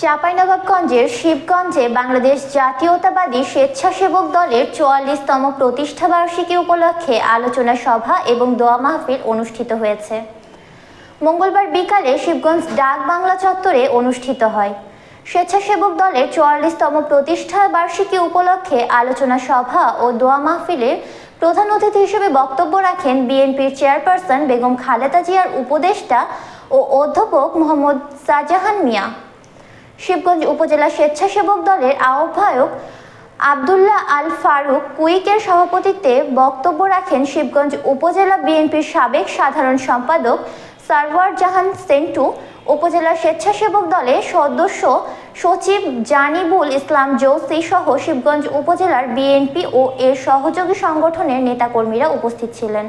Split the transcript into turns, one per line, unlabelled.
চাঁপাইনবাবগঞ্জের শিবগঞ্জে বাংলাদেশ জাতীয়তাবাদী স্বেচ্ছাসেবক দলের ৪৪তম প্রতিষ্ঠাবার্ষিকী উপলক্ষে আলোচনা সভা এবং দোয়া মাহফিল অনুষ্ঠিত হয়েছে। মঙ্গলবার বিকালে শিবগঞ্জ ডাক বাংলা চত্বরে অনুষ্ঠিত হয়। স্বেচ্ছাসেবক দলের ৪৪তম প্রতিষ্ঠাবার্ষিকী উপলক্ষে আলোচনা সভা ও দোয়া মাহফিলে প্রধান অতিথি হিসেবে বক্তব্য রাখেন বিএনপির চেয়ারপারসন বেগম খালেদা জিয়ার উপদেষ্টা ও অধ্যাপক মোহাম্মদ শাহজাহান মিয়া। শিবগঞ্জ উপজেলা স্বেচ্ছাসেবক দলের আহ্বায়ক আব্দুল্লাহ আল ফারুক কুইকের সভাপতিত্বে বক্তব্য রাখেন শিবগঞ্জ উপজেলা বিএনপির সাবেক সাধারণ সম্পাদক সারওয়ার জাহান সেন্টু, উপজেলা স্বেচ্ছাসেবক দলের সদস্য সচিব জানিবুল ইসলাম জৌসি সহ শিবগঞ্জ উপজেলার বিএনপি ও এর সহযোগী সংগঠনের নেতাকর্মীরা উপস্থিত ছিলেন।